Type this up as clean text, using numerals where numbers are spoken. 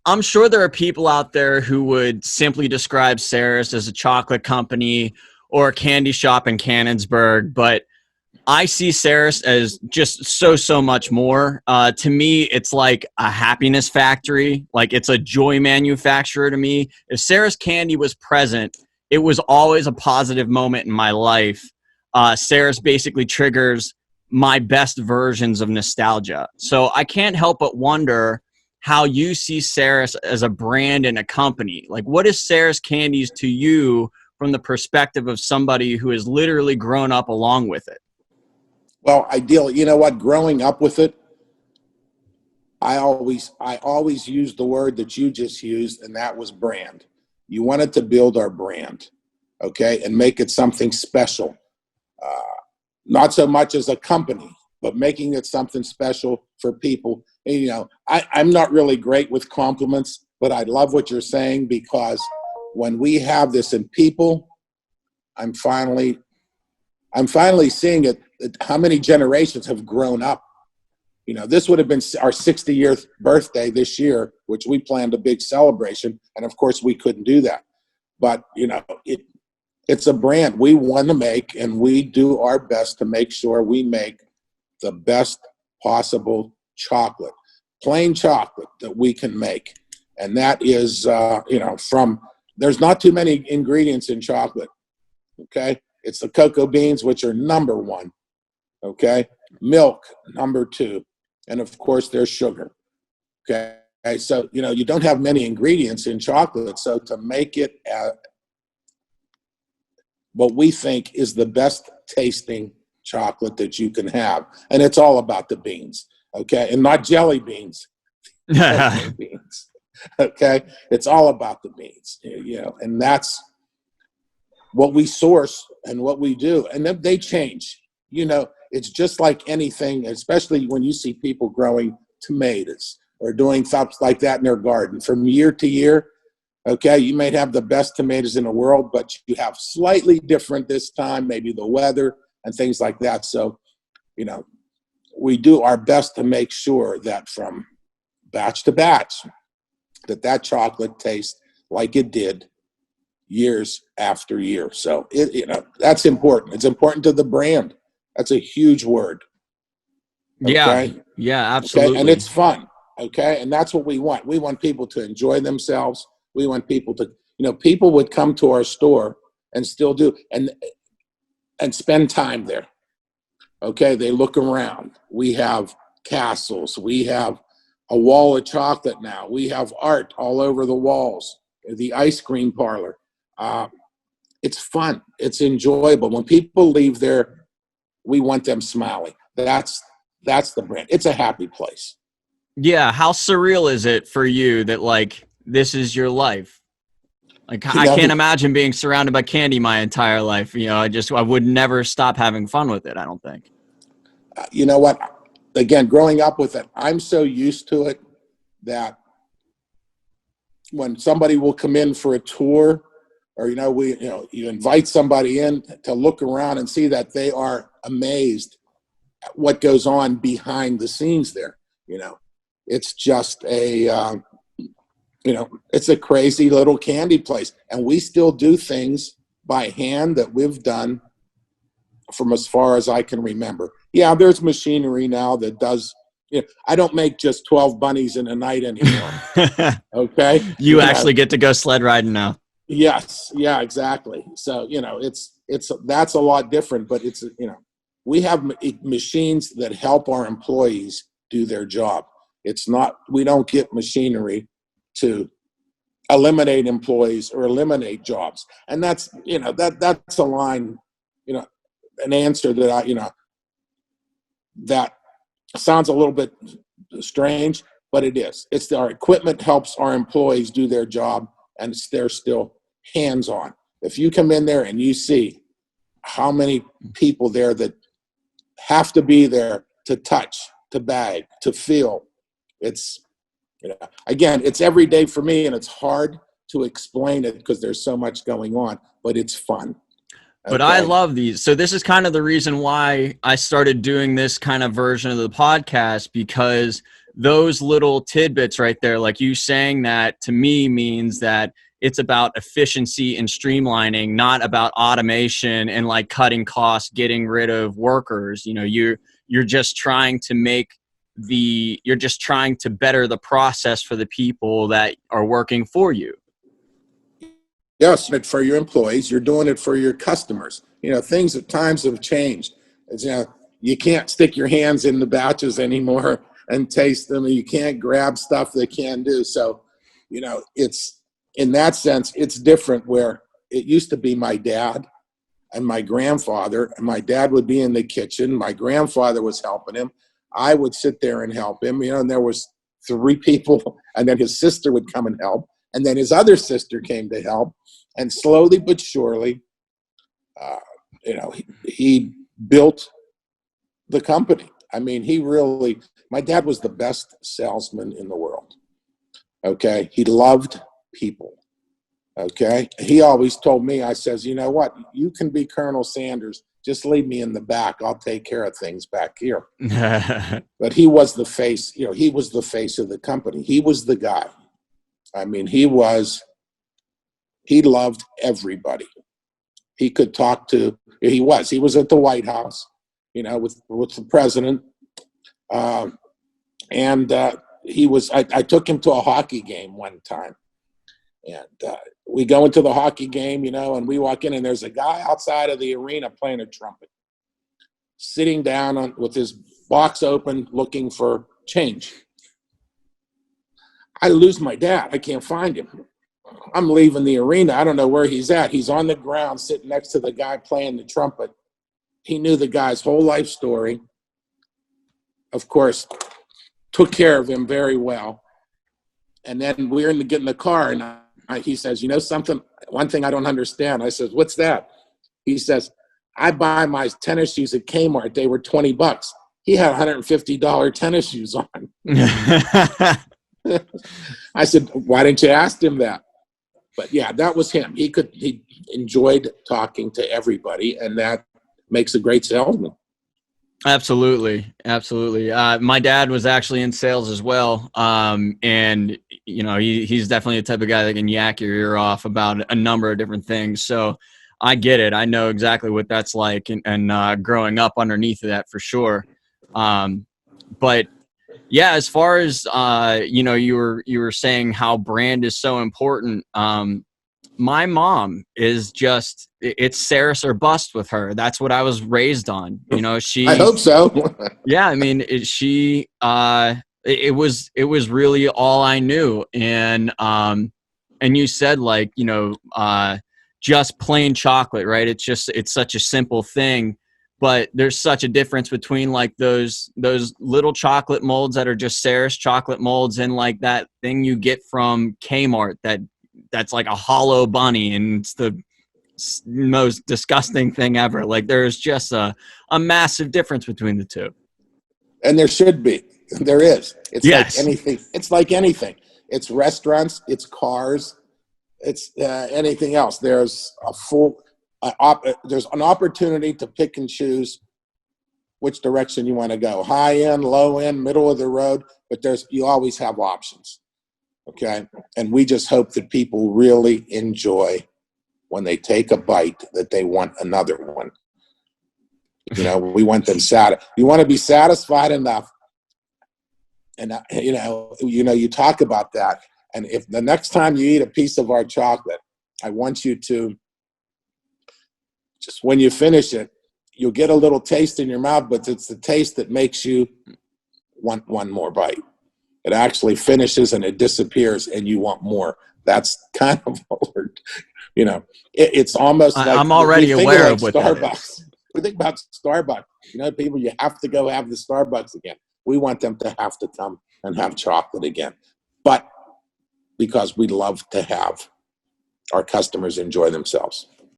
I'm sure there are people out there who would simply describe Sarris as a chocolate company or a candy shop in Canonsburg, but I see Sarris as just so much more. To me, it's like a happiness factory. Like it's a joy manufacturer to me. If Sarris Candy was present, it was always a positive moment in my life. Sarris basically triggers my best versions of nostalgia. So I can't help but wonder how you see Sarris as a brand and a company. Like, what is Sarris Candies to you from the perspective of somebody who has literally grown up along with it? Well, ideally, you know what? Growing up with it, I always used the word that you just used, and that was brand. You wanted to build our brand, okay, and make it something special. Not so much as a company, but making it something special for people. And, you know, I'm not really great with compliments, but I love what you're saying, because when we have this in people, I'm finally seeing it. How many generations have grown up? You know, this would have been our 60th birthday this year, which we planned a big celebration, and of course we couldn't do that. But you know, it's a brand we want to make, and we do our best to make sure we make the best possible chocolate, plain chocolate that we can make. And that is, you know, there's not too many ingredients in chocolate, okay? It's the cocoa beans, which are number one, okay? Milk, number two. And of course, there's sugar, okay? So, you know, you don't have many ingredients in chocolate. So to make it what we think is the best tasting chocolate that you can have. And it's all about the beans, okay? And not jelly beans, beans, okay? It's all about the beans, you know, and that's what we source and what we do. And then they change. You know, it's just like anything, especially when you see people growing tomatoes or doing stuff like that in their garden from year to year. Okay, you may have the best tomatoes in the world, but you have slightly different this time, maybe the weather and things like that. So, you know, we do our best to make sure that from batch to batch, that chocolate tastes like it did years after year. So, you know, that's important. It's important to the brand. That's a huge word. Okay? Yeah, absolutely. Okay? And it's fun. Okay, and that's what we want. We want people to enjoy themselves. We want people to, you know, people would come to our store and still do, and spend time there. Okay, they look around. We have castles. We have a wall of chocolate now. We have art all over the walls. The ice cream parlor. It's fun. It's enjoyable. When people leave there, we want them smiling. That's the brand. It's a happy place. Yeah. How surreal is it for you that, like, this is your life? Like, you know, I can't imagine being surrounded by candy my entire life. You know, I would never stop having fun with it, I don't think. You know what? Again, growing up with it, I'm so used to it that when somebody will come in for a tour, or, you know, you invite somebody in to look around and see that they are amazed at what goes on behind the scenes there. You know, it's just you know, it's a crazy little candy place. And we still do things by hand that we've done from as far as I can remember. Yeah, there's machinery now that does, you know, I don't make just 12 bunnies in a night anymore. Okay? You actually get to go sled riding now. Yes. Yeah, exactly. So, you know, that's a lot different, but it's, you know, we have machines that help our employees do their job. It's not, we don't get machinery to eliminate employees or eliminate jobs. And that's, you know, that's a line, you know, an answer that you know, that sounds a little bit strange, but it is. It's our equipment helps our employees do their job, and they're still hands-on. If you come in there and you see how many people there that have to be there to touch, to bag, to feel, it's, you know, again, it's every day for me, and it's hard to explain it because there's so much going on, but it's fun. But I love these. So this is kind of the reason why I started doing this kind of version of the podcast, because those little tidbits right there, like you saying that, to me means that it's about efficiency and streamlining, not about automation and like cutting costs, getting rid of workers. You know, you're just trying to you're just trying to better the process for the people that are working for you. Yes, it for your employees. You're doing it for your customers. You know, things at times have changed. It's, you know, you can't stick your hands in the batches anymore and taste them, and you can't grab stuff they can do. So, you know, it's, in that sense, it's different, where it used to be my dad and my grandfather, and my dad would be in the kitchen. My grandfather was helping him. I would sit there and help him, you know, and there was 3 people, and then his sister would come and help. And then his other sister came to help. And slowly but surely, you know, he built the company. I mean, my dad was the best salesman in the world. Okay. He loved people. Okay. He always told me, I says, you know what? You can be Colonel Sanders. Just leave me in the back. I'll take care of things back here. But he was the face, you know, he was the face of the company. He was the guy. I mean, he loved everybody. He could talk to, he was at the White House, you know, with the president. I took him to a hockey game one time. And we go into the hockey game, you know, and we walk in, and there's a guy outside of the arena playing a trumpet, sitting down with his box open, looking for change. I lose my dad. I can't find him. I'm leaving the arena. I don't know where he's at. He's on the ground sitting next to the guy playing the trumpet. He knew the guy's whole life story. Of course, took care of him very well. And then we're getting in the car, and he says, you know something? One thing I don't understand. I says, what's that? He says, I buy my tennis shoes at Kmart. They were $20. He had $150 tennis shoes on. I said, why didn't you ask him that? But yeah, that was him. He enjoyed talking to everybody, and that makes a great salesman. Absolutely. My dad was actually in sales as well. And you know, he's definitely the type of guy that can yak your ear off about a number of different things. So I get it. I know exactly what that's like, and growing up underneath of that for sure. But yeah, as far as, you know, you were saying how brand is so important. My mom is just, it's Sarris or bust with her. That's what I was raised on. You know, I hope so. Yeah. I mean, it was really all I knew. And you said, like, you know, just plain chocolate, right? It's such a simple thing. But there's such a difference between like those little chocolate molds that are just Sarris chocolate molds, and like that thing you get from Kmart that's like a hollow bunny, and it's the most disgusting thing ever. Like, there's just a massive difference between the two. And there should be. There is. It's yes. Like anything. It's like anything. It's restaurants. It's cars. It's anything else. There's an opportunity to pick and choose which direction you want to go. High end, low end, middle of the road, but you always have options. Okay? And we just hope that people really enjoy when they take a bite, that they want another one. You know, we want them you want to be satisfied enough. And you know, you talk about that. And if the next time you eat a piece of our chocolate, I want you to, just when you finish it, you'll get a little taste in your mouth, but it's the taste that makes you want one more bite. It actually finishes and it disappears, and you want more. That's kind of what you know. It's almost like I'm already aware of what Starbucks. That is. We think about Starbucks. You know, people, you have to go have the Starbucks again. We want them to have to come and have chocolate again, but because we love to have our customers enjoy themselves.